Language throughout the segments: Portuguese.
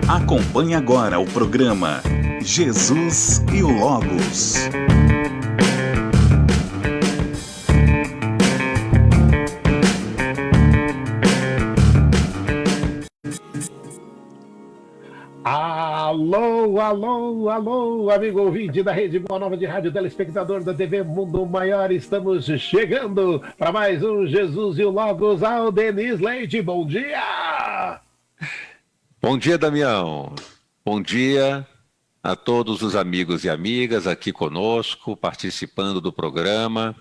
Acompanhe agora o programa Jesus e o Logos. Alô, alô, alô, amigo ouvinte da Rede Boa Nova de Rádio, telespectador da TV Mundo Maior. Estamos chegando para mais um Jesus e o Logos. Ao Denis Leite, bom dia! Bom dia, Damião. Bom dia a todos os amigos e amigas aqui conosco, participando do programa.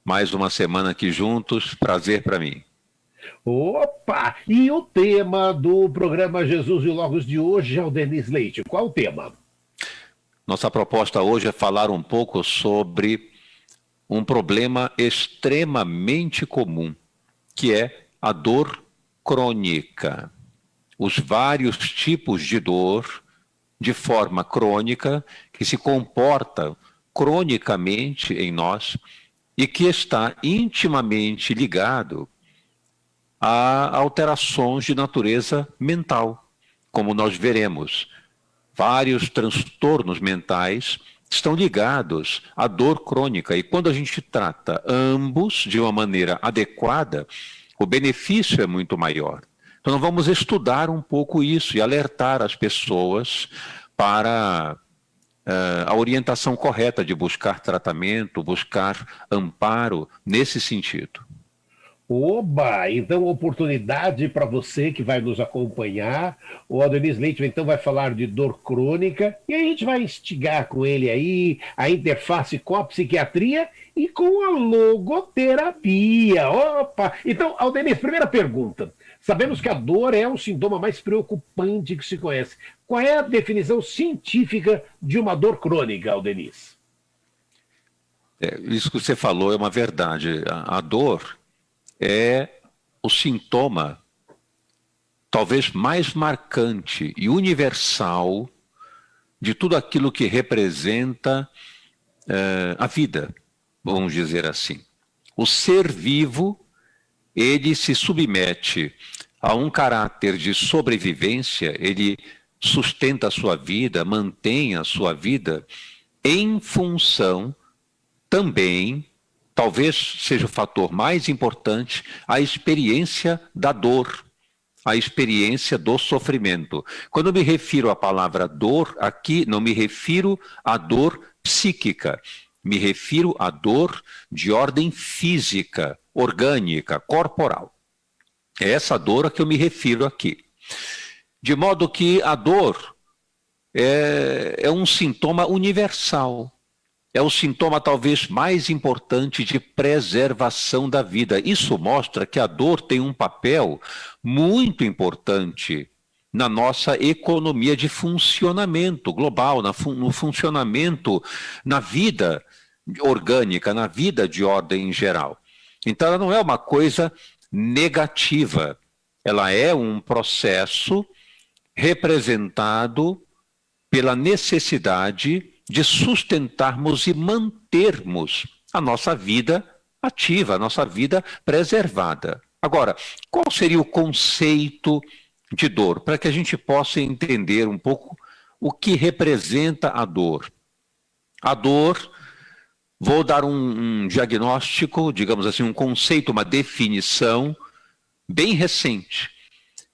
Mais uma semana aqui juntos, prazer para mim. Opa! E o tema do programa Jesus e o Logos de hoje é o Denis Leite. Qual o tema? Nossa proposta hoje é falar um pouco sobre um problema extremamente comum, que é a dor crônica. Os vários tipos de dor de forma crônica que se comporta cronicamente em nós e que está intimamente ligado a alterações de natureza mental. Como nós veremos, vários transtornos mentais estão ligados à dor crônica, e quando a gente trata ambos de uma maneira adequada, o benefício é muito maior. Então nós vamos estudar um pouco isso e alertar as pessoas para a orientação correta de buscar tratamento, buscar amparo nesse sentido. Oba! Então, oportunidade para você que vai nos acompanhar. O Denis Leite, então, vai falar de dor crônica e a gente vai instigar com ele aí a interface com a psiquiatria e com a logoterapia. Opa! Então, Aldenis, primeira pergunta. Sabemos que a dor é o sintoma mais preocupante que se conhece. Qual é a definição científica de uma dor crônica, Aldenis? Isso que você falou é uma verdade. A dor é o sintoma talvez mais marcante e universal de tudo aquilo que representa a vida, vamos dizer assim. O ser vivo, ele se submete a um caráter de sobrevivência, ele sustenta a sua vida, mantém a sua vida em função também, talvez seja o fator mais importante, a experiência da dor, a experiência do sofrimento. Quando eu me refiro à palavra dor, aqui não me refiro à dor psíquica, me refiro à dor de ordem física, orgânica, corporal. É essa dor a que eu me refiro aqui. De modo que a dor é um sintoma universal. É o sintoma talvez mais importante de preservação da vida. Isso mostra que a dor tem um papel muito importante na nossa economia de funcionamento global, no funcionamento, na vida orgânica, na vida de ordem geral. Então ela não é uma coisa negativa, ela é um processo representado pela necessidade de sustentarmos e mantermos a nossa vida ativa, a nossa vida preservada. Agora, qual seria o conceito de dor? Para que a gente possa entender um pouco o que representa a dor. A dor, vou dar um diagnóstico, digamos assim, um conceito, uma definição bem recente,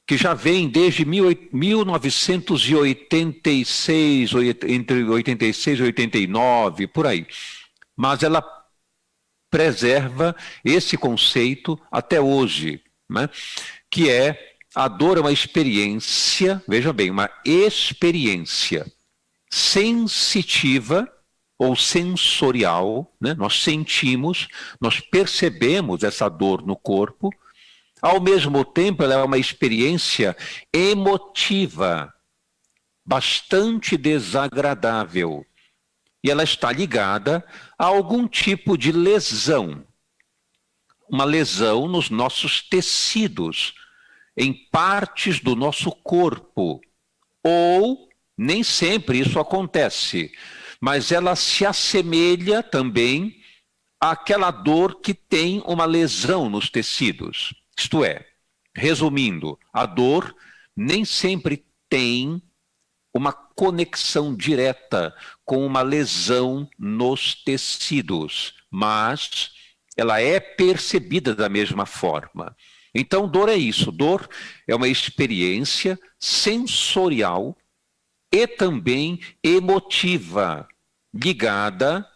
que já vem desde 1986, entre 86 e 89, por aí. Mas ela preserva esse conceito até hoje, né? Que é a dor é uma experiência, veja bem, uma experiência sensitiva ou sensorial, né? Nós sentimos, nós percebemos essa dor no corpo. Ao mesmo tempo, ela é uma experiência emotiva, bastante desagradável. E ela está ligada a algum tipo de lesão. Uma lesão nos nossos tecidos, em partes do nosso corpo. Ou, nem sempre isso acontece, mas ela se assemelha também àquela dor que tem uma lesão nos tecidos. Isto é, Resumindo, a dor nem sempre tem uma conexão direta com uma lesão nos tecidos, mas ela é percebida da mesma forma. Então, dor é isso. Dor é uma experiência sensorial e também emotiva, ligada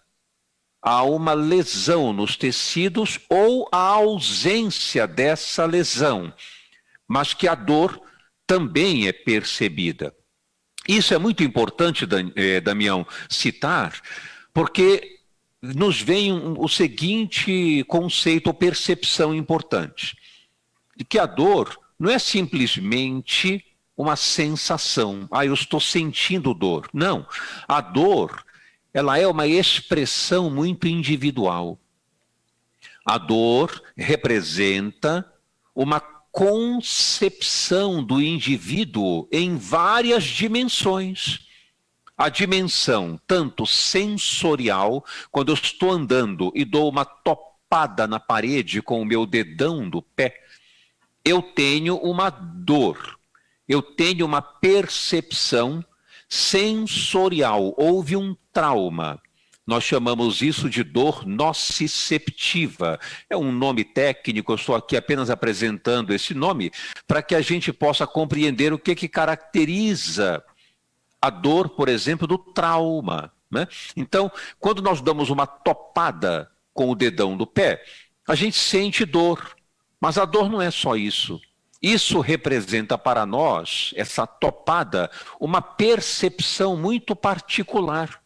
a uma lesão nos tecidos ou a ausência dessa lesão, mas que a dor também é percebida. Isso é muito importante, Damião, citar, porque nos vem o seguinte conceito ou percepção importante, de que a dor não é simplesmente uma sensação. Eu estou sentindo dor. Não, a dor, ela é uma expressão muito individual. A dor representa uma concepção do indivíduo em várias dimensões. A dimensão tanto sensorial, quando eu estou andando e dou uma topada na parede com o meu dedão do pé, eu tenho uma dor, eu tenho uma percepção sensorial, houve um trauma. Nós chamamos isso de dor nociceptiva. É um nome técnico, eu estou aqui apenas apresentando esse nome para que a gente possa compreender o que caracteriza a dor, por exemplo, do trauma, né? Então, quando nós damos uma topada com o dedão do pé, a gente sente dor, mas a dor não é só isso. Isso representa para nós, essa topada, uma percepção muito particular,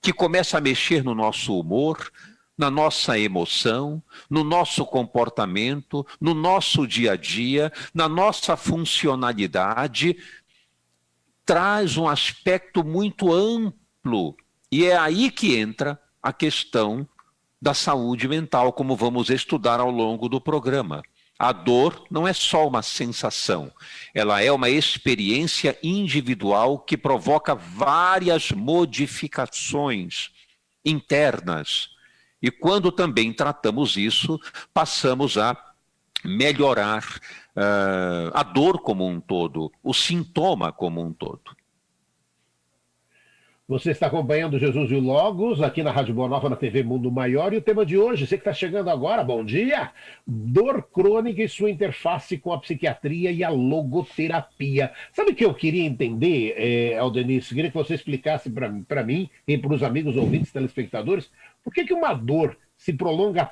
que começa a mexer no nosso humor, na nossa emoção, no nosso comportamento, no nosso dia a dia, na nossa funcionalidade, traz um aspecto muito amplo. E é aí que entra a questão da saúde mental, como vamos estudar ao longo do programa. A dor não é só uma sensação, ela é uma experiência individual que provoca várias modificações internas. E quando também tratamos isso, passamos a melhorar a dor como um todo, o sintoma como um todo. Você está acompanhando Jesus e o Logos aqui na Rádio Boa Nova, na TV Mundo Maior. E o tema de hoje, você que está chegando agora, bom dia! Dor crônica e sua interface com a psiquiatria e a logoterapia. Sabe o que eu queria entender, Aldenice? Queria que você explicasse para mim e para os amigos ouvintes, telespectadores, por que uma dor se prolonga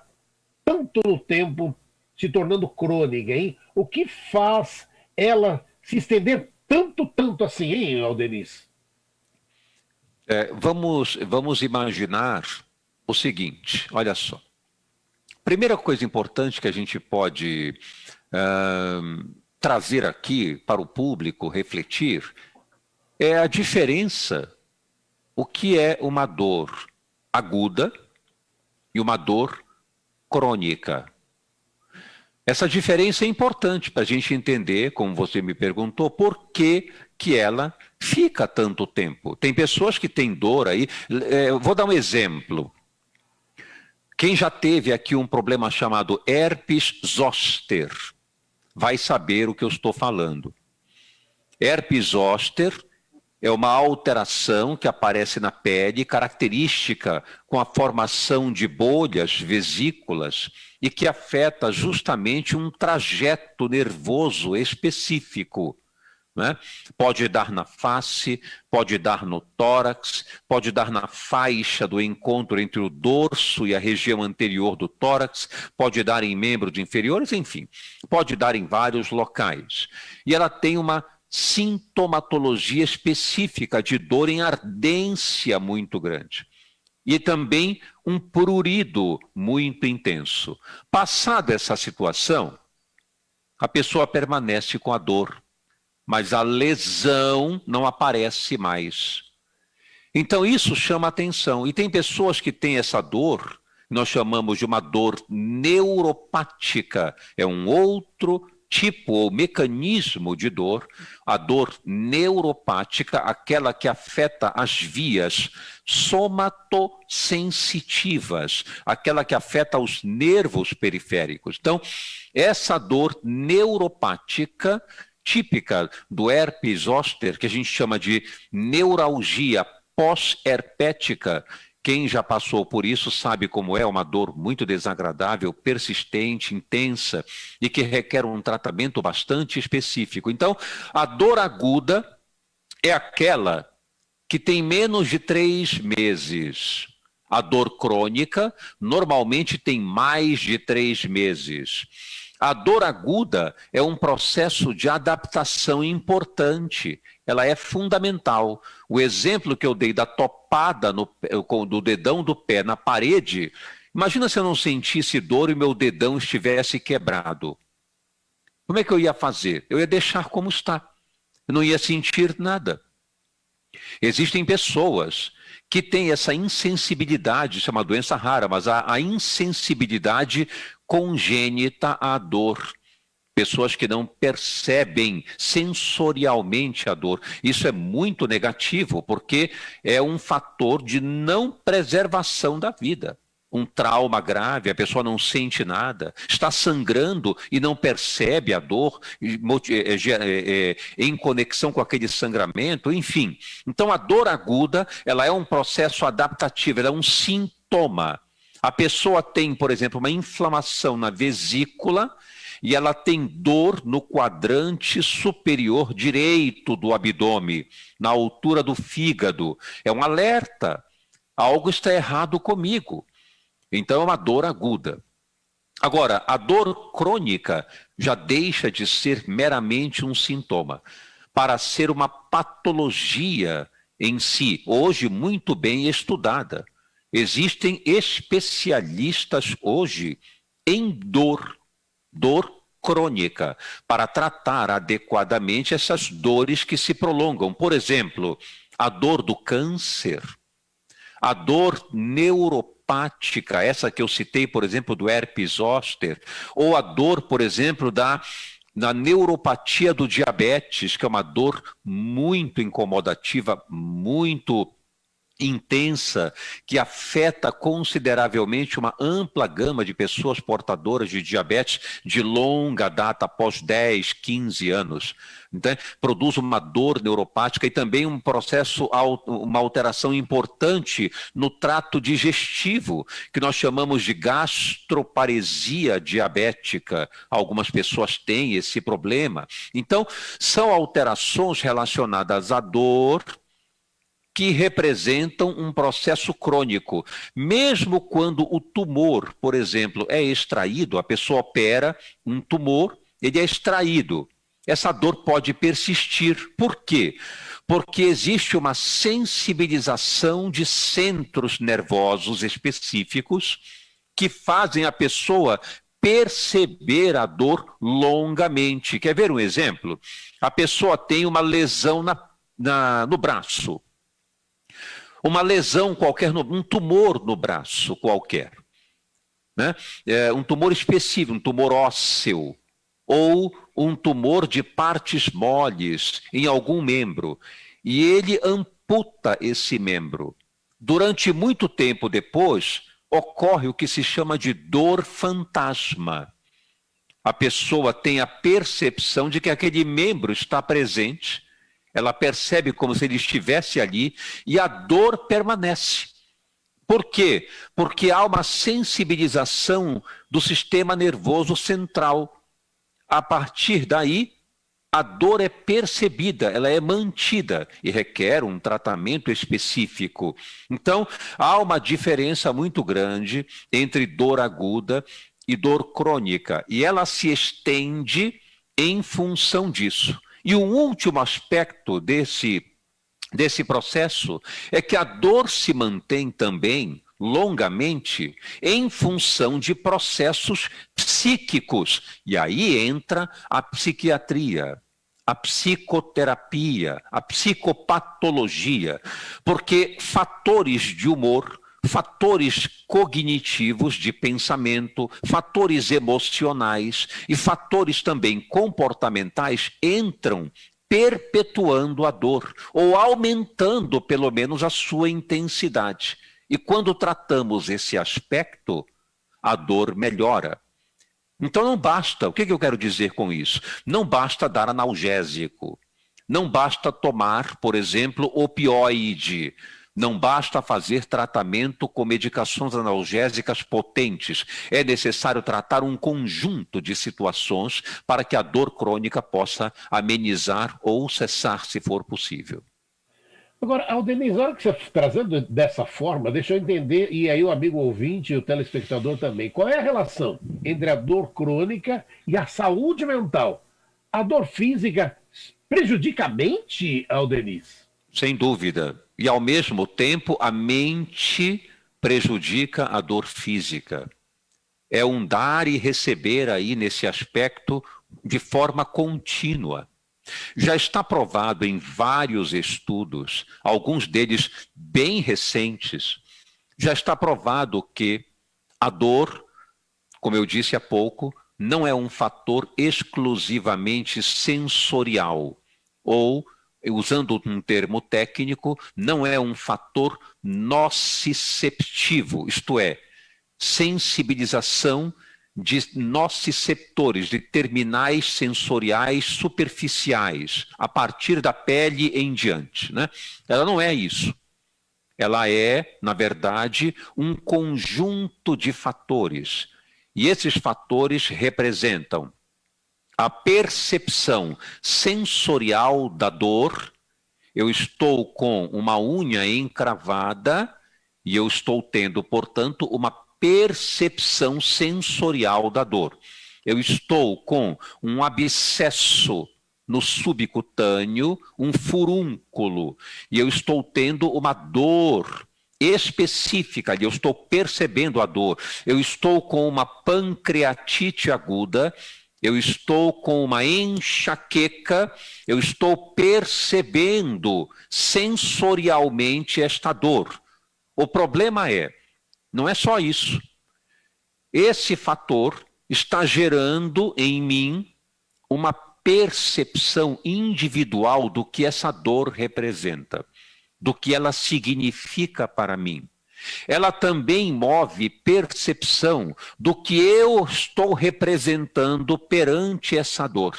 tanto no tempo, se tornando crônica, hein? O que faz ela se estender tanto assim, hein, Aldenice? Vamos imaginar o seguinte, olha só. Primeira coisa importante que a gente pode trazer aqui para o público refletir é a diferença, o que é uma dor aguda e uma dor crônica. Essa diferença é importante para a gente entender, como você me perguntou, por que ela fica tanto tempo. Tem pessoas que têm dor aí. Vou dar um exemplo. Quem já teve aqui um problema chamado herpes zoster vai saber o que eu estou falando. Herpes zoster é uma alteração que aparece na pele, característica com a formação de bolhas, vesículas, e que afeta justamente um trajeto nervoso específico, né? Pode dar na face, pode dar no tórax, pode dar na faixa do encontro entre o dorso e a região anterior do tórax, pode dar em membros inferiores, enfim, pode dar em vários locais. E ela tem uma sintomatologia específica de dor em ardência muito grande. E também um prurido muito intenso. Passada essa situação, a pessoa permanece com a dor, mas a lesão não aparece mais. Então isso chama atenção. E tem pessoas que têm essa dor, nós chamamos de uma dor neuropática, é um outro tipo ou mecanismo de dor, a dor neuropática, aquela que afeta as vias somatosensitivas, aquela que afeta os nervos periféricos. Então, essa dor neuropática, típica do herpes zoster, que a gente chama de neuralgia pós-herpética, quem já passou por isso sabe como é uma dor muito desagradável, persistente, intensa e que requer um tratamento bastante específico. Então, a dor aguda é aquela que tem menos de 3 meses. A dor crônica normalmente tem mais de 3 meses. A dor aguda é um processo de adaptação importante, ela é fundamental. O exemplo que eu dei da topada do dedão do pé na parede, imagina se eu não sentisse dor e meu dedão estivesse quebrado. Como é que eu ia fazer? Eu ia deixar como está, eu não ia sentir nada. Existem pessoas que têm essa insensibilidade, isso é uma doença rara, mas a insensibilidade congênita à dor. Pessoas que não percebem sensorialmente a dor. Isso é muito negativo, porque é um fator de não preservação da vida. Um trauma grave, a pessoa não sente nada, está sangrando e não percebe a dor em conexão com aquele sangramento, enfim. Então a dor aguda, ela é um processo adaptativo, ela é um sintoma. A pessoa tem, por exemplo, uma inflamação na vesícula e ela tem dor no quadrante superior direito do abdômen, na altura do fígado. É um alerta, algo está errado comigo. Então é uma dor aguda. Agora, a dor crônica já deixa de ser meramente um sintoma, para ser uma patologia em si, hoje muito bem estudada. Existem especialistas hoje em dor crônica, para tratar adequadamente essas dores que se prolongam. Por exemplo, a dor do câncer, a dor neuropática, essa que eu citei, por exemplo, do herpes zoster, ou a dor, por exemplo, na neuropatia do diabetes, que é uma dor muito incomodativa, muito intensa, que afeta consideravelmente uma ampla gama de pessoas portadoras de diabetes de longa data, após 10, 15 anos. Então, produz uma dor neuropática e também um processo, uma alteração importante no trato digestivo, que nós chamamos de gastroparesia diabética. Algumas pessoas têm esse problema. Então, são alterações relacionadas à dor, que representam um processo crônico. Mesmo quando o tumor, por exemplo, é extraído, a pessoa opera um tumor, ele é extraído. Essa dor pode persistir. Por quê? Porque existe uma sensibilização de centros nervosos específicos que fazem a pessoa perceber a dor longamente. Quer ver um exemplo? A pessoa tem uma lesão no braço. Uma lesão qualquer, um tumor no braço qualquer, né? Um tumor específico, um tumor ósseo, ou um tumor de partes moles em algum membro, e ele amputa esse membro. Durante muito tempo depois, ocorre o que se chama de dor fantasma. A pessoa tem a percepção de que aquele membro está presente, ela percebe como se ele estivesse ali e a dor permanece. Por quê? Porque há uma sensibilização do sistema nervoso central. A partir daí, a dor é percebida, ela é mantida e requer um tratamento específico. Então, há uma diferença muito grande entre dor aguda e dor crônica, e ela se estende em função disso. E um último aspecto desse processo é que a dor se mantém também longamente em função de processos psíquicos. E aí entra a psiquiatria, a psicoterapia, a psicopatologia, porque fatores de humor, fatores cognitivos de pensamento, fatores emocionais e fatores também comportamentais entram perpetuando a dor, ou aumentando pelo menos a sua intensidade. E quando tratamos esse aspecto, a dor melhora. Então não basta, o que eu quero dizer com isso? Não basta dar analgésico, não basta tomar, por exemplo, opioide, não basta fazer tratamento com medicações analgésicas potentes. É necessário tratar um conjunto de situações para que a dor crônica possa amenizar ou cessar, se for possível. Agora, Aldenise, na hora que você está trazendo dessa forma, deixa eu entender, e aí o amigo ouvinte e o telespectador também, qual é a relação entre a dor crônica e a saúde mental? A dor física prejudica a mente, Aldenise? Sem dúvida. E, ao mesmo tempo, a mente prejudica a dor física. É um dar e receber aí nesse aspecto de forma contínua. Já está provado em vários estudos, alguns deles bem recentes, já está provado que a dor, como eu disse há pouco, não é um fator exclusivamente sensorial, ou, usando um termo técnico, não é um fator nociceptivo, isto é, sensibilização de nociceptores, de terminais sensoriais superficiais, a partir da pele em diante, né? Ela não é isso. Ela é, na verdade, um conjunto de fatores. E esses fatores representam a percepção sensorial da dor. Eu estou com uma unha encravada e eu estou tendo, portanto, uma percepção sensorial da dor. Eu estou com um abscesso no subcutâneo, um furúnculo, e eu estou tendo uma dor específica, eu estou percebendo a dor. Eu estou com uma pancreatite aguda, eu estou com uma enxaqueca, eu estou percebendo sensorialmente esta dor. O problema não é só isso. Esse fator está gerando em mim uma percepção individual do que essa dor representa, do que ela significa para mim. Ela também move percepção do que eu estou representando perante essa dor.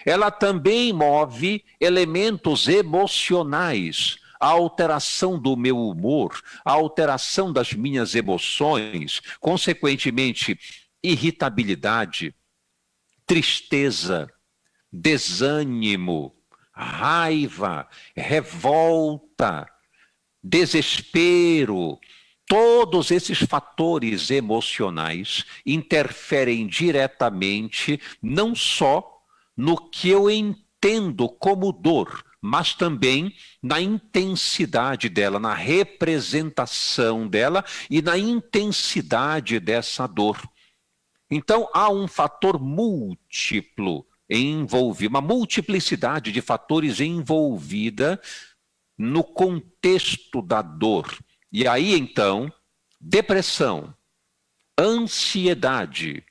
Ela também move elementos emocionais, a alteração do meu humor, a alteração das minhas emoções, consequentemente, irritabilidade, tristeza, desânimo, raiva, revolta, desespero. Todos esses fatores emocionais interferem diretamente não só no que eu entendo como dor, mas também na intensidade dela, na representação dela e na intensidade dessa dor. Então, há um fator múltiplo envolvido, uma multiplicidade de fatores envolvida no contexto da dor. E aí, então, depressão, ansiedade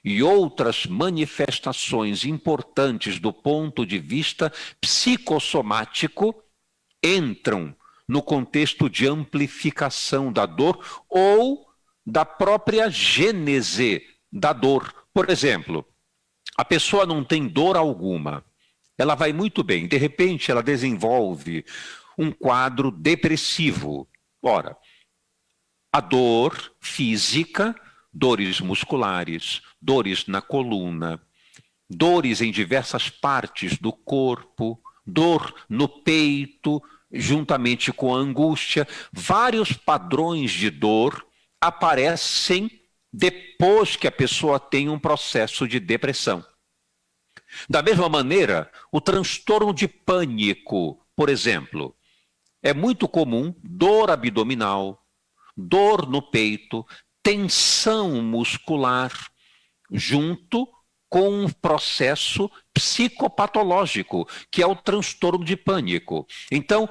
e outras manifestações importantes do ponto de vista psicossomático entram no contexto de amplificação da dor ou da própria gênese da dor. Por exemplo, a pessoa não tem dor alguma, ela vai muito bem, de repente ela desenvolve um quadro depressivo. Ora, a dor física, dores musculares, dores na coluna, dores em diversas partes do corpo, dor no peito, juntamente com a angústia, vários padrões de dor aparecem depois que a pessoa tem um processo de depressão. Da mesma maneira, o transtorno de pânico, por exemplo, é muito comum dor abdominal, dor no peito, tensão muscular, junto com um processo psicopatológico, que é o transtorno de pânico. Então,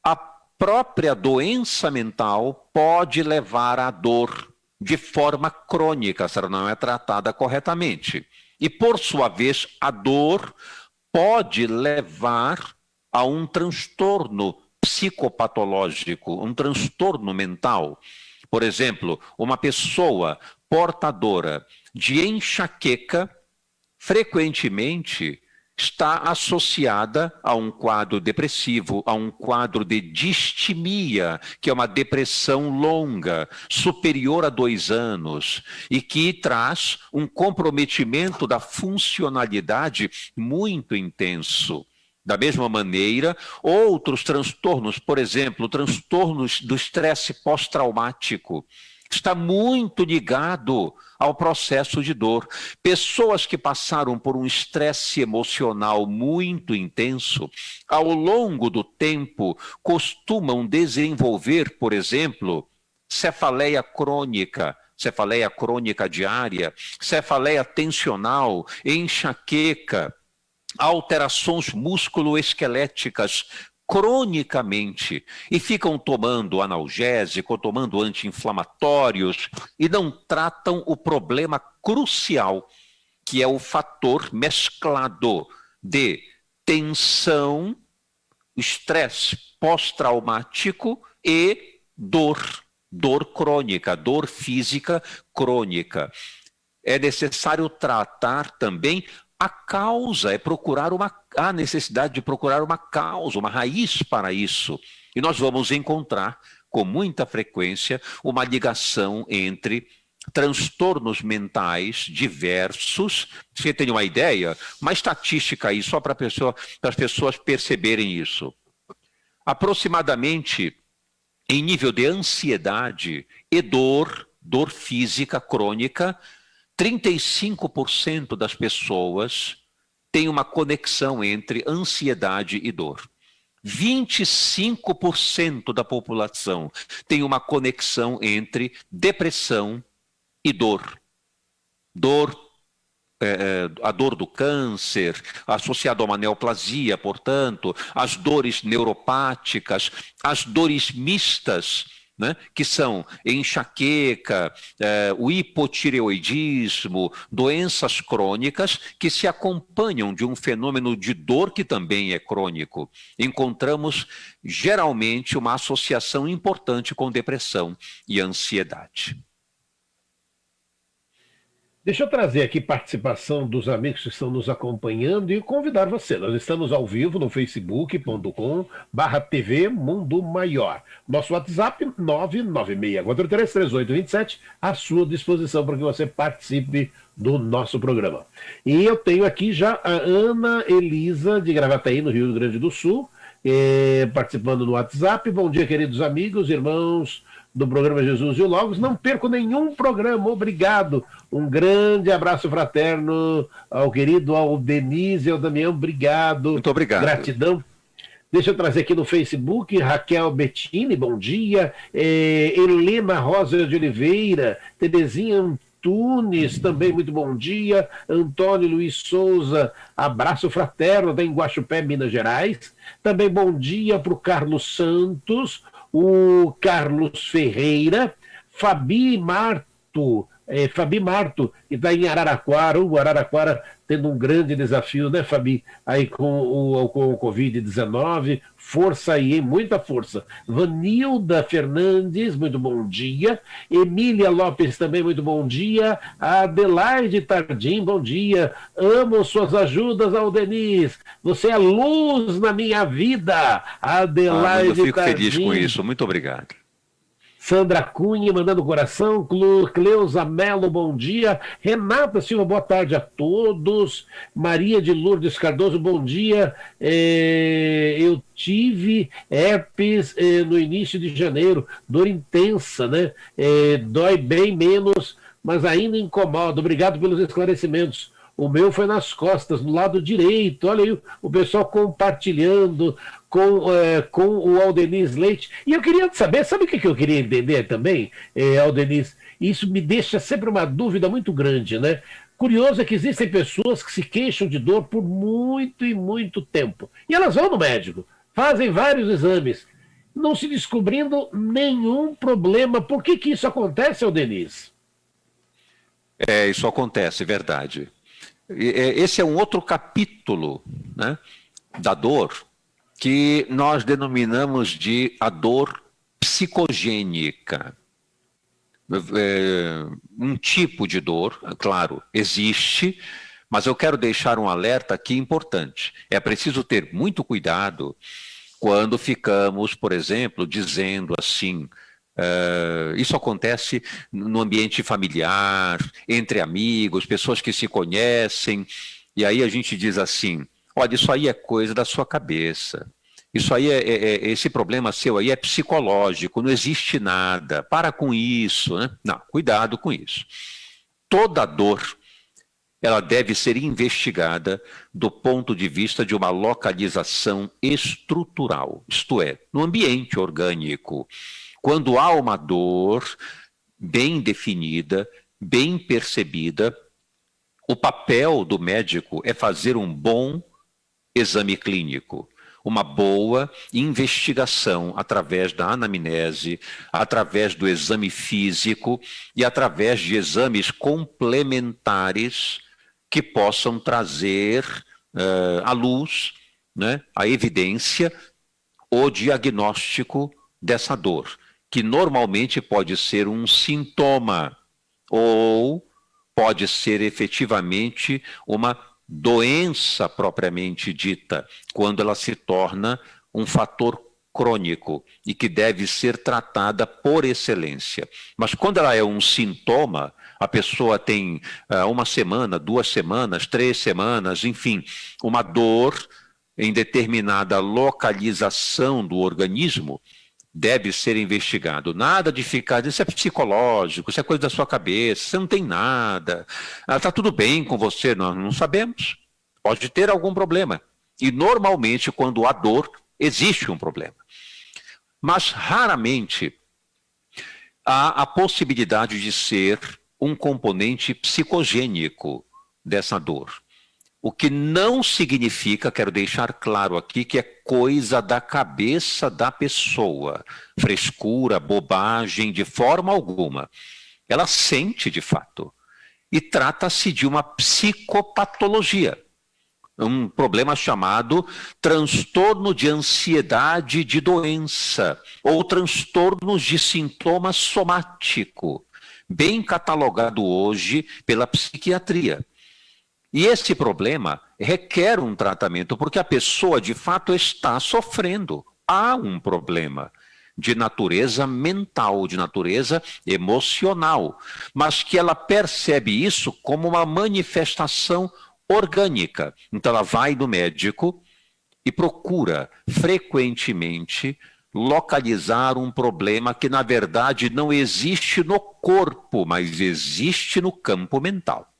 a própria doença mental pode levar à dor de forma crônica, se ela não é tratada corretamente. E, por sua vez, a dor pode levar a um transtorno psicopatológico, um transtorno mental. Por exemplo, uma pessoa portadora de enxaqueca frequentemente está associada a um quadro depressivo, a um quadro de distimia, que é uma depressão longa, superior a 2 anos, e que traz um comprometimento da funcionalidade muito intenso. Da mesma maneira, outros transtornos, por exemplo, transtornos do estresse pós-traumático, está muito ligado ao processo de dor. Pessoas que passaram por um estresse emocional muito intenso, ao longo do tempo, costumam desenvolver, por exemplo, cefaleia crônica diária, cefaleia tensional, enxaqueca, alterações musculoesqueléticas cronicamente, e ficam tomando analgésico, tomando anti-inflamatórios, e não tratam o problema crucial, que é o fator mesclado de tensão, estresse pós-traumático e dor crônica, dor física crônica. É necessário tratar também a causa, há necessidade de procurar uma causa, uma raiz para isso. E nós vamos encontrar, com muita frequência, uma ligação entre transtornos mentais diversos. Você tem uma ideia? Uma estatística aí, só para as pessoas perceberem isso. Aproximadamente, em nível de ansiedade e dor física crônica, 35% das pessoas têm uma conexão entre ansiedade e dor. 25% da população tem uma conexão entre depressão e dor. A dor do câncer, associada a uma neoplasia, portanto, as dores neuropáticas, as dores mistas, né, que são enxaqueca, o hipotireoidismo, doenças crônicas que se acompanham de um fenômeno de dor que também é crônico. Encontramos, geralmente, uma associação importante com depressão e ansiedade. Deixa eu trazer aqui participação dos amigos que estão nos acompanhando e convidar você. Nós estamos ao vivo no facebook.com/TV Mundo Maior. Nosso WhatsApp 996433827 à sua disposição para que você participe do nosso programa. E eu tenho aqui já a Ana Elisa de Gravataí, no Rio Grande do Sul, participando no WhatsApp. Bom dia, queridos amigos, irmãos do programa Jesus e o Logos. Não perco nenhum programa, obrigado. Um grande abraço fraterno ao querido Denise e ao Damião, obrigado. Muito obrigado. Gratidão. Deixa eu trazer aqui no Facebook, Raquel Bettini, bom dia. Helena Rosa de Oliveira, Terezinha Antunes, também muito bom dia. Antônio Luiz Souza, abraço fraterno, da Guaxupé, Minas Gerais. Também bom dia para o Carlos Santos, o Carlos Ferreira, Fabi Marto, que está em Araraquara, o Araraquara tendo um grande desafio, né, Fabi? Aí com o Covid-19, força aí, hein? Muita força. Vanilda Fernandes, muito bom dia. Emília Lopes, também muito bom dia. Adelaide Tardim, bom dia. Amo suas ajudas, Aldenis. Você é luz na minha vida. Adelaide Tardim. Eu fico feliz com isso, muito obrigado. Sandra Cunha, mandando coração. Cleusa Melo, bom dia. Renata Silva, boa tarde a todos. Maria de Lourdes Cardoso, bom dia. Eu tive herpes no início de janeiro, dor intensa, né? Dói bem menos, mas ainda incomoda. Obrigado pelos esclarecimentos. O meu foi nas costas, no lado direito. Olha aí o pessoal compartilhando com o Aldenis Leite. E eu queria saber, sabe o que eu queria entender também, Aldenis? Isso me deixa sempre uma dúvida muito grande, né? Curioso é que existem pessoas que se queixam de dor por muito e muito tempo. E elas vão no médico, fazem vários exames. não se descobrindo nenhum problema. Por que que isso acontece, Aldenis? Isso acontece, é verdade. Esse é um outro capítulo, né, da dor, que nós denominamos de a dor psicogênica. Um tipo de dor, claro, existe, mas eu quero deixar um alerta aqui importante. É preciso ter muito cuidado quando ficamos, por exemplo, dizendo assim, isso acontece no ambiente familiar, entre amigos, pessoas que se conhecem, e aí a gente diz assim, olha, isso aí é coisa da sua cabeça. Isso aí esse problema seu aí é psicológico, não existe nada. Para com isso, né? Não, cuidado com isso. Toda dor, ela deve ser investigada do ponto de vista de uma localização estrutural, isto é, no ambiente orgânico. Quando há uma dor bem definida, bem percebida, o papel do médico é fazer um bom exame clínico, uma boa investigação através da anamnese, através do exame físico e através de exames complementares que possam trazer à luz, né, a evidência, o diagnóstico dessa dor, que normalmente pode ser um sintoma ou pode ser efetivamente uma doença propriamente dita, quando ela se torna um fator crônico e que deve ser tratada por excelência. Mas quando ela é um sintoma, a pessoa tem uma semana, 2 semanas, 3 semanas, enfim, uma dor em determinada localização do organismo, deve ser investigado. Nada de ficar, isso é psicológico, isso é coisa da sua cabeça, você não tem nada, está tudo bem com você, nós não sabemos. Pode ter algum problema. E normalmente, quando há dor, existe um problema. Mas raramente há a possibilidade de ser um componente psicogênico dessa dor. O que não significa, quero deixar claro aqui, que é coisa da cabeça da pessoa. Frescura, bobagem, de forma alguma. Ela sente de fato. E trata-se de uma psicopatologia. Um problema chamado transtorno de ansiedade de doença, ou transtornos de sintoma somático, bem catalogado hoje pela psiquiatria. E esse problema requer um tratamento, porque a pessoa de fato está sofrendo. Há um problema de natureza mental, de natureza emocional, mas que ela percebe isso como uma manifestação orgânica. Então ela vai no médico e procura frequentemente localizar um problema que na verdade não existe no corpo, mas existe no campo mental.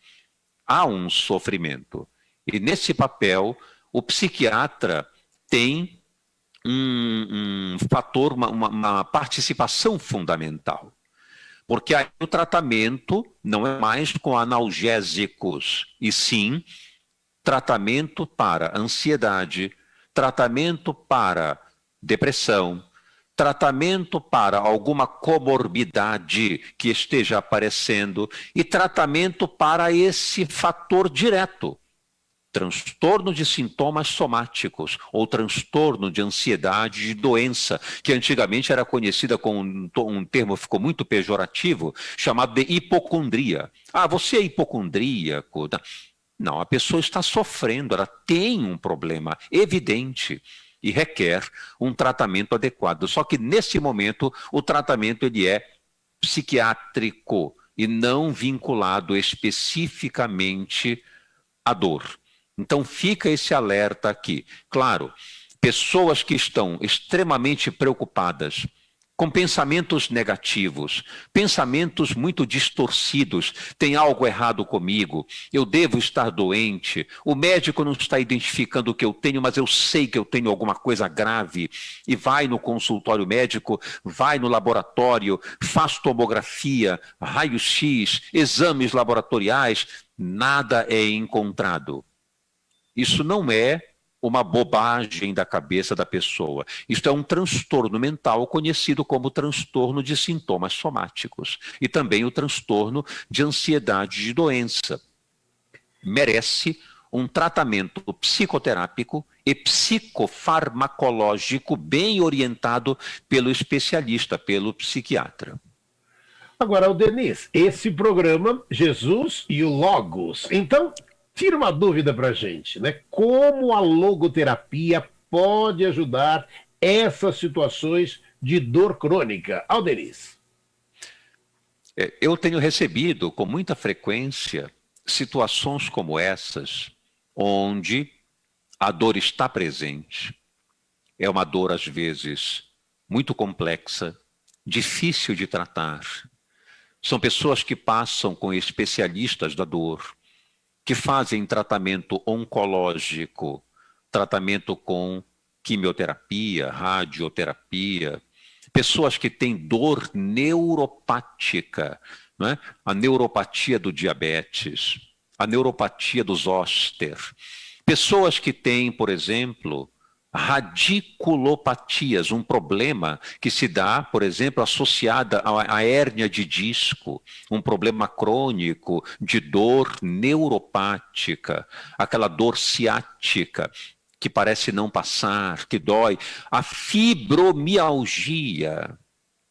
Há um sofrimento. E nesse papel, o psiquiatra tem um fator, uma participação fundamental. Porque aí o tratamento não é mais com analgésicos, e sim tratamento para ansiedade, tratamento para depressão, tratamento para alguma comorbidade que esteja aparecendo e tratamento para esse fator direto. Transtorno de sintomas somáticos ou transtorno de ansiedade de doença, que antigamente era conhecida com um termo que ficou muito pejorativo, chamado de hipocondria. Ah, você é hipocondríaco? Não, a pessoa está sofrendo, ela tem um problema evidente e requer um tratamento adequado. Só que nesse momento o tratamento ele é psiquiátrico e não vinculado especificamente à dor. Então fica esse alerta aqui. Claro, pessoas que estão extremamente preocupadas, com pensamentos negativos, pensamentos muito distorcidos, tem algo errado comigo, eu devo estar doente, o médico não está identificando o que eu tenho, mas eu sei que eu tenho alguma coisa grave, e vai no consultório médico, vai no laboratório, faz tomografia, raio-x, exames laboratoriais, nada é encontrado. Isso não é uma bobagem da cabeça da pessoa. Isto é um transtorno mental conhecido como transtorno de sintomas somáticos e também o transtorno de ansiedade de doença. Merece um tratamento psicoterápico e psicofarmacológico bem orientado pelo especialista, pelo psiquiatra. Agora, o Denis, esse programa, Jesus e o Logos. Então, tira uma dúvida para a gente, né? Como a logoterapia pode ajudar essas situações de dor crônica? Denis. Eu tenho recebido com muita frequência situações como essas, onde a dor está presente. É uma dor, às vezes, muito complexa, difícil de tratar. São pessoas que passam com especialistas da dor, que fazem tratamento oncológico, tratamento com quimioterapia, radioterapia, pessoas que têm dor neuropática, né? A neuropatia do diabetes, a neuropatia dos zoster, pessoas que têm, por exemplo, radiculopatias, um problema que se dá, por exemplo, associada à hérnia de disco, um problema crônico de dor neuropática, aquela dor ciática que parece não passar, que dói, a fibromialgia,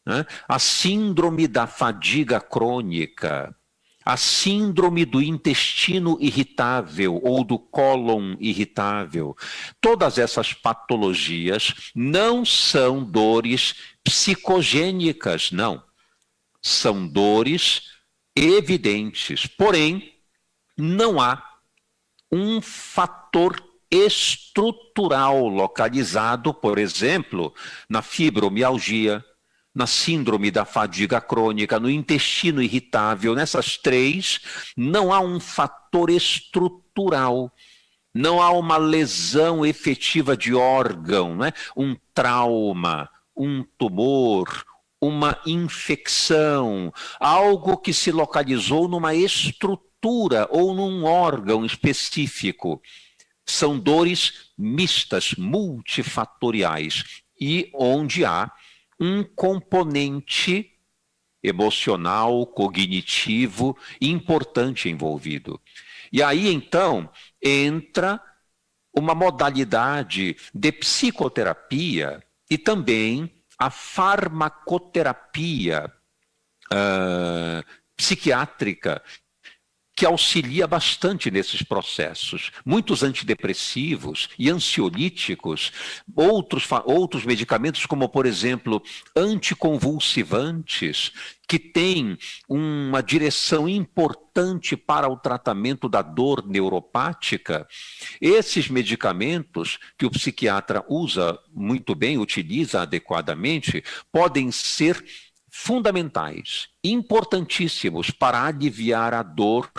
né? A síndrome da fadiga crônica, a síndrome do intestino irritável ou do cólon irritável. Todas essas patologias não são dores psicogênicas, não. São dores evidentes. Porém, não há um fator estrutural localizado, por exemplo, na fibromialgia, na síndrome da fadiga crônica, no intestino irritável, nessas três, não há um fator estrutural, não há uma lesão efetiva de órgão, né? Um trauma, um tumor, uma infecção, algo que se localizou numa estrutura ou num órgão específico. São dores mistas, multifatoriais, e onde há um componente emocional, cognitivo importante envolvido. E aí, então, entra uma modalidade de psicoterapia e também a farmacoterapia psiquiátrica, que auxilia bastante nesses processos. Muitos antidepressivos e ansiolíticos, outros medicamentos, como, por exemplo, anticonvulsivantes, que têm uma direção importante para o tratamento da dor neuropática. Esses medicamentos que o psiquiatra usa muito bem, utiliza adequadamente, podem ser fundamentais, importantíssimos para aliviar a dor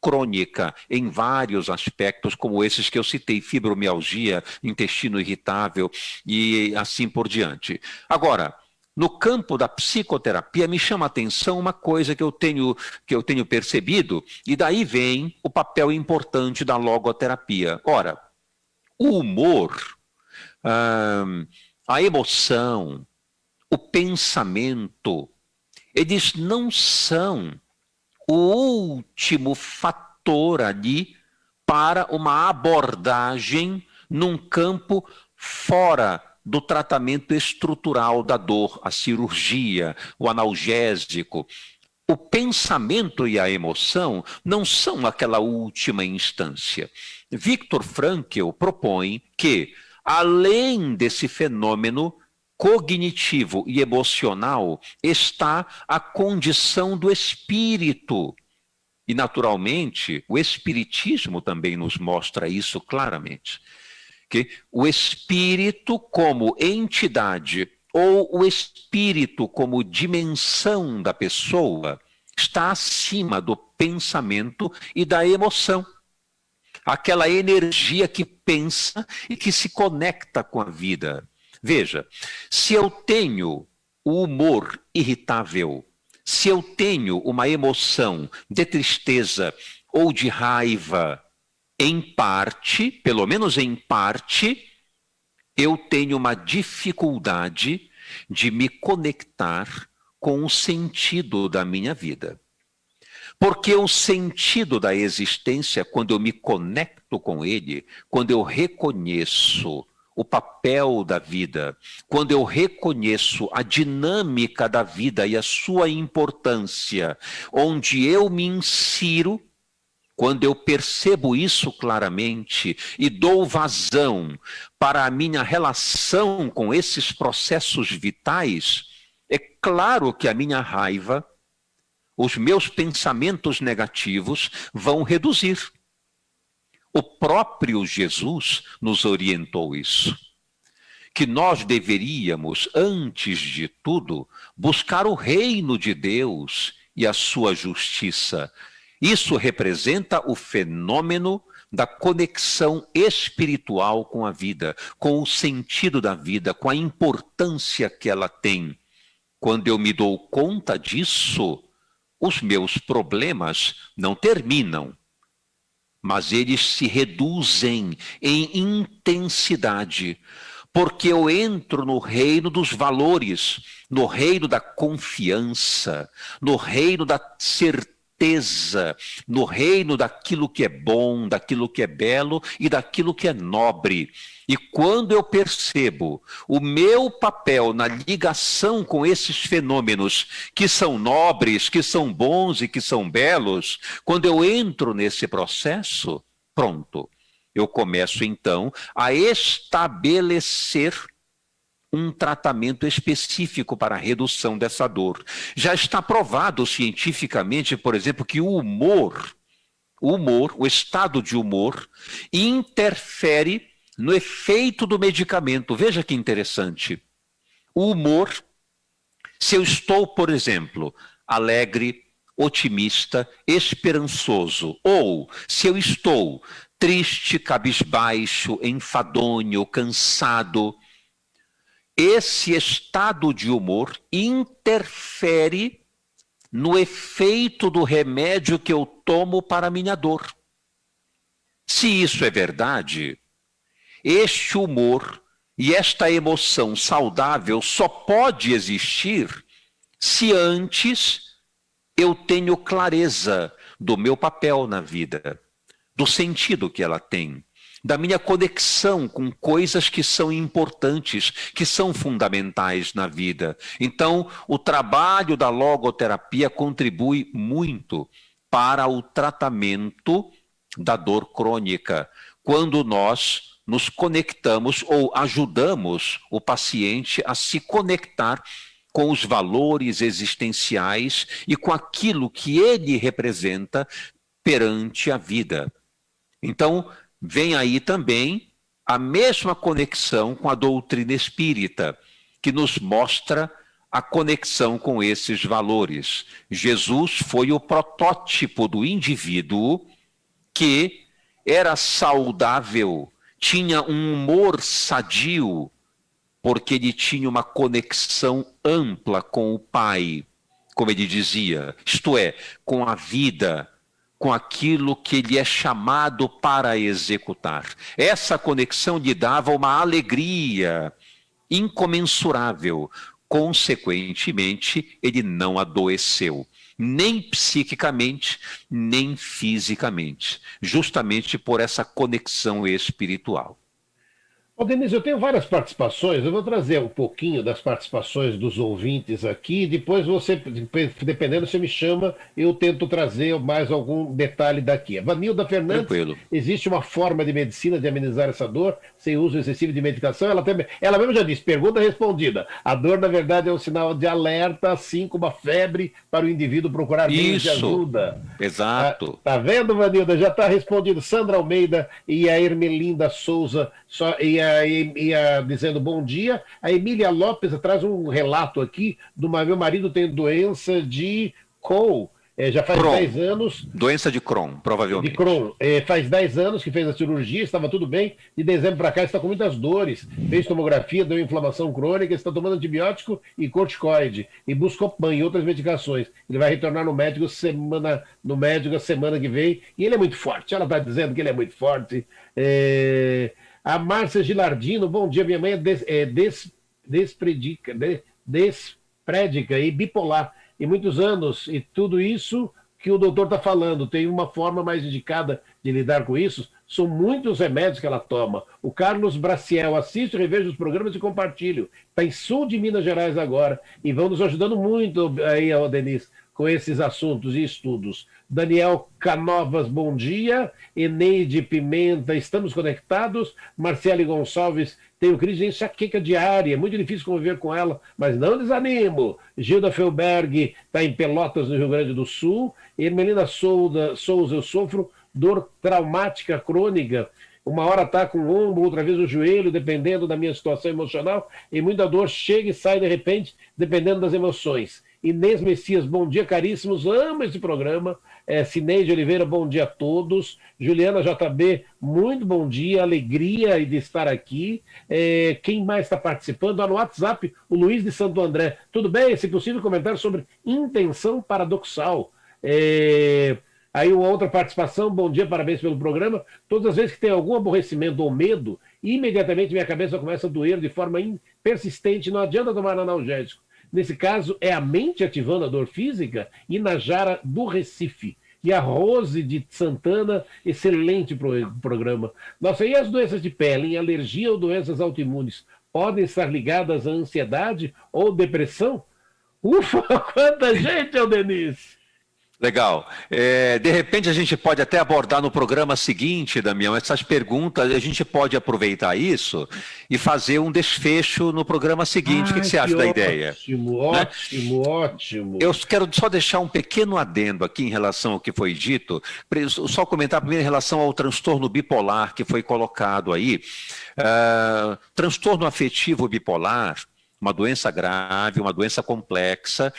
crônica em vários aspectos, como esses que eu citei, fibromialgia, intestino irritável e assim por diante. Agora, no campo da psicoterapia, me chama a atenção uma coisa que eu tenho percebido, e daí vem o papel importante da logoterapia. Ora, o humor, a emoção, o pensamento, eles não são o último fator ali para uma abordagem num campo fora do tratamento estrutural da dor, a cirurgia, o analgésico. O pensamento e a emoção não são aquela última instância. Viktor Frankl propõe que, além desse fenômeno cognitivo e emocional, está a condição do espírito. E, naturalmente, o espiritismo também nos mostra isso claramente. Que o espírito como entidade ou o espírito como dimensão da pessoa está acima do pensamento e da emoção. Aquela energia que pensa e que se conecta com a vida. Veja, se eu tenho o humor irritável, se eu tenho uma emoção de tristeza ou de raiva, em parte, pelo menos em parte, eu tenho uma dificuldade de me conectar com o sentido da minha vida. Porque o sentido da existência, quando eu me conecto com ele, quando eu reconheço o papel da vida, quando eu reconheço a dinâmica da vida e a sua importância, onde eu me insiro, quando eu percebo isso claramente e dou vazão para a minha relação com esses processos vitais, é claro que a minha raiva, os meus pensamentos negativos vão reduzir. O próprio Jesus nos orientou isso, que nós deveríamos, antes de tudo, buscar o reino de Deus e a sua justiça. Isso representa o fenômeno da conexão espiritual com a vida, com o sentido da vida, com a importância que ela tem. Quando eu me dou conta disso, os meus problemas não terminam, mas eles se reduzem em intensidade, porque eu entro no reino dos valores, no reino da confiança, no reino da certeza, no reino daquilo que é bom, daquilo que é belo e daquilo que é nobre. E quando eu percebo o meu papel na ligação com esses fenômenos que são nobres, que são bons e que são belos, quando eu entro nesse processo, pronto, eu começo então a estabelecer um tratamento específico para a redução dessa dor. Já está provado cientificamente, por exemplo, que o humor, o estado de humor, interfere no efeito do medicamento. Veja que interessante. O humor, se eu estou, por exemplo, alegre, otimista, esperançoso, ou se eu estou triste, cabisbaixo, enfadonho, cansado, esse estado de humor interfere no efeito do remédio que eu tomo para a minha dor. Se isso é verdade, este humor e esta emoção saudável só pode existir se antes eu tenho clareza do meu papel na vida, do sentido que ela tem, da minha conexão com coisas que são importantes, que são fundamentais na vida. Então, o trabalho da logoterapia contribui muito para o tratamento da dor crônica, quando nós nos conectamos ou ajudamos o paciente a se conectar com os valores existenciais e com aquilo que ele representa perante a vida. Então, vem aí também a mesma conexão com a doutrina espírita, que nos mostra a conexão com esses valores. Jesus foi o protótipo do indivíduo que era saudável, tinha um humor sadio, porque ele tinha uma conexão ampla com o Pai, como ele dizia, isto é, com a vida, com aquilo que ele é chamado para executar. Essa conexão lhe dava uma alegria incomensurável. Consequentemente, ele não adoeceu, nem psiquicamente, nem fisicamente, justamente por essa conexão espiritual. Ô, Denise, eu tenho várias participações, eu vou trazer um pouquinho das participações dos ouvintes aqui, depois você, dependendo, você me chama, eu tento trazer mais algum detalhe daqui. A Vanilda Fernandes, Tranquilo. existe uma forma de medicina de amenizar essa dor sem uso excessivo de medicação? Ela mesma já disse, pergunta respondida. A dor, na verdade, é um sinal de alerta, assim como a febre, para o indivíduo procurar meios de ajuda. Exato. Tá vendo, Vanilda? Já está respondido. Sandra Almeida e a Ermelinda Souza dizendo bom dia. A Emília Lopes traz um relato aqui do meu marido tem doença de Crohn Já faz Crohn. 10 anos. Doença de Crohn, provavelmente. De Crohn. Faz 10 anos que fez a cirurgia, estava tudo bem. De dezembro para cá está com muitas dores. Fez tomografia, deu inflamação crônica, está tomando antibiótico e corticoide. E Buscopan e outras medicações. Ele vai retornar no médico a semana que vem. E ele é muito forte. Ela está dizendo que ele é muito forte. A Márcia Gilardino, bom dia. Minha mãe é desprédica e bipolar. E muitos anos, e tudo isso que o doutor está falando, tem uma forma mais indicada de lidar com isso, são muitos remédios que ela toma. O Carlos Braciel, assiste, reveja os programas e compartilho. Está em sul de Minas Gerais agora, e vão nos ajudando muito aí, Denise, com esses assuntos e estudos. Daniel Canovas, bom dia. Eneide Pimenta, estamos conectados. Marcele Gonçalves, tenho crise de enxaqueca diária, é muito difícil conviver com ela, mas não desanimo. Gilda Felberg está em Pelotas, no Rio Grande do Sul. Ermelina Souza, eu sofro dor traumática crônica. Uma hora está com o ombro, outra vez o joelho, dependendo da minha situação emocional, e muita dor chega e sai de repente, dependendo das emoções. Inês Messias, bom dia, caríssimos, amo esse programa. Cineide Oliveira, bom dia a todos. Juliana JB, muito bom dia, alegria de estar aqui. Quem mais está participando? No WhatsApp, o Luiz de Santo André. Tudo bem? Se possível, comentário sobre intenção paradoxal. Aí uma outra participação, bom dia, parabéns pelo programa. Todas as vezes que tem algum aborrecimento ou medo, imediatamente minha cabeça começa a doer de forma persistente, não adianta tomar analgésico. Nesse caso, é a mente ativando a dor física. Inajara do Recife. E a Rose de Santana, excelente programa. Nossa, e as doenças de pele, alergia ou doenças autoimunes, podem estar ligadas à ansiedade ou depressão? Ufa, quanta gente, Denise! Legal. De repente a gente pode até abordar no programa seguinte, Damião, essas perguntas, a gente pode aproveitar isso e fazer um desfecho no programa seguinte. O que você acha da ideia? Ótimo. Eu quero só deixar um pequeno adendo aqui em relação ao que foi dito, só comentar primeiro em relação ao transtorno bipolar que foi colocado aí. Transtorno afetivo bipolar, uma doença grave, uma doença complexa,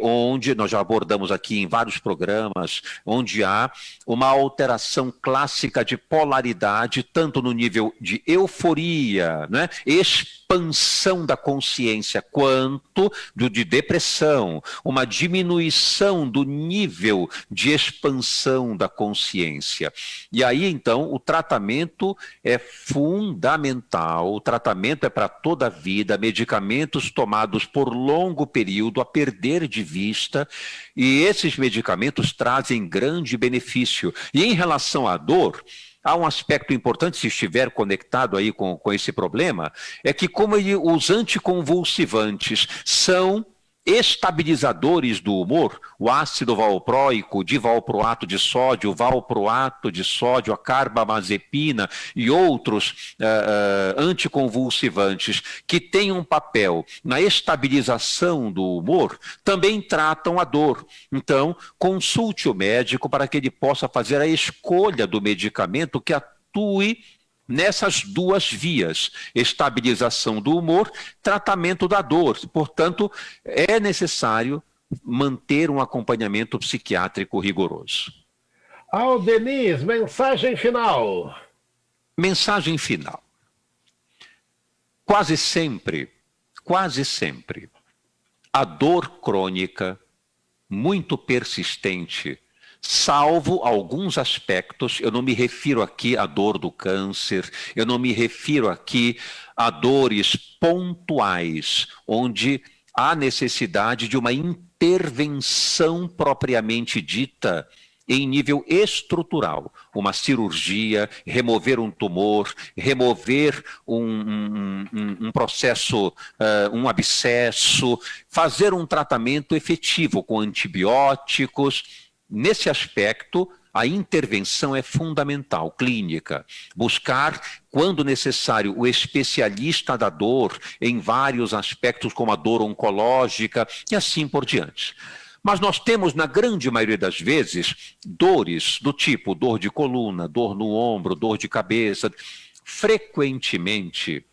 onde nós já abordamos aqui em vários programas, onde há uma alteração clássica de polaridade, tanto no nível de euforia, né, expansão da consciência, quanto de depressão, uma diminuição do nível de expansão da consciência. E aí, então, o tratamento é fundamental, o tratamento é para toda a vida, medicamentos tomados por longo período, a perder de vista, e esses medicamentos trazem grande benefício. E em relação à dor, há um aspecto importante, se estiver conectado aí com esse problema, é que como os anticonvulsivantes são estabilizadores do humor, o ácido valproico, divalproato de sódio, valproato de sódio, a carbamazepina e outros anticonvulsivantes que têm um papel na estabilização do humor, também tratam a dor. Então, consulte o médico para que ele possa fazer a escolha do medicamento que atue nessas duas vias, estabilização do humor, tratamento da dor. Portanto, é necessário manter um acompanhamento psiquiátrico rigoroso. Denise, mensagem final. Mensagem final. Quase sempre, a dor crônica, muito persistente, salvo alguns aspectos, eu não me refiro aqui à dor do câncer, eu não me refiro aqui a dores pontuais, onde há necessidade de uma intervenção propriamente dita em nível estrutural, uma cirurgia, remover um tumor, remover um processo, um abscesso, fazer um tratamento efetivo com antibióticos. Nesse aspecto, a intervenção é fundamental, clínica. Buscar, quando necessário, o especialista da dor em vários aspectos, como a dor oncológica e assim por diante. Mas nós temos, na grande maioria das vezes, dores do tipo dor de coluna, dor no ombro, dor de cabeça. Frequentemente,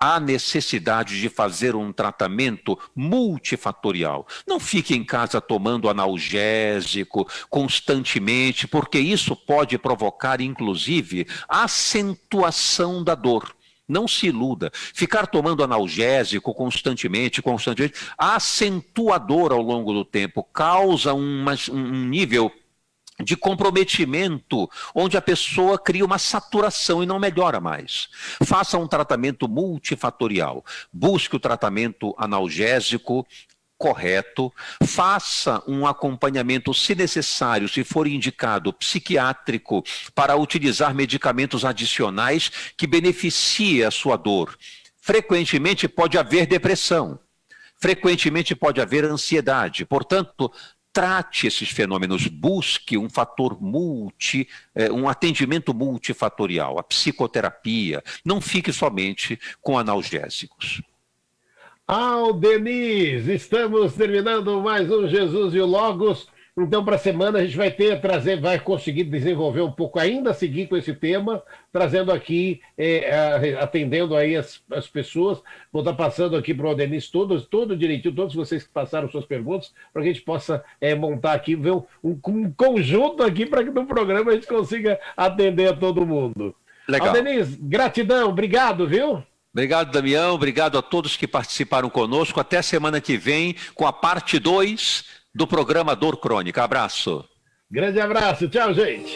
há necessidade de fazer um tratamento multifatorial. Não fique em casa tomando analgésico constantemente, porque isso pode provocar, inclusive, acentuação da dor. Não se iluda. Ficar tomando analgésico constantemente, acentua a dor ao longo do tempo, causa um nível de comprometimento, onde a pessoa cria uma saturação e não melhora mais. Faça um tratamento multifatorial. Busque o tratamento analgésico correto, faça um acompanhamento, se necessário, se for indicado, psiquiátrico, para utilizar medicamentos adicionais que beneficiem a sua dor. Frequentemente pode haver depressão, frequentemente pode haver ansiedade, portanto, trate esses fenômenos, busque um fator um atendimento multifatorial, a psicoterapia, não fique somente com analgésicos. Denise, estamos terminando mais um Jesus e o Logos. Então, para a semana, a gente vai conseguir desenvolver um pouco, ainda seguir com esse tema, trazendo aqui, atendendo aí as pessoas. Vou estar passando aqui para o Denise todo direitinho, todos vocês que passaram suas perguntas, para que a gente possa montar aqui, ver um conjunto aqui, para que no programa a gente consiga atender a todo mundo. Legal. Denise, gratidão, obrigado, viu? Obrigado, Damião, obrigado a todos que participaram conosco. Até semana que vem com a parte 2 do programa Dor Crônica. Abraço. Grande abraço. Tchau, gente.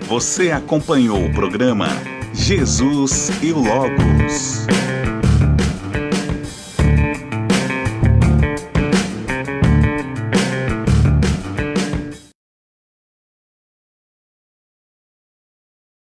Você acompanhou o programa Jesus e o Logos.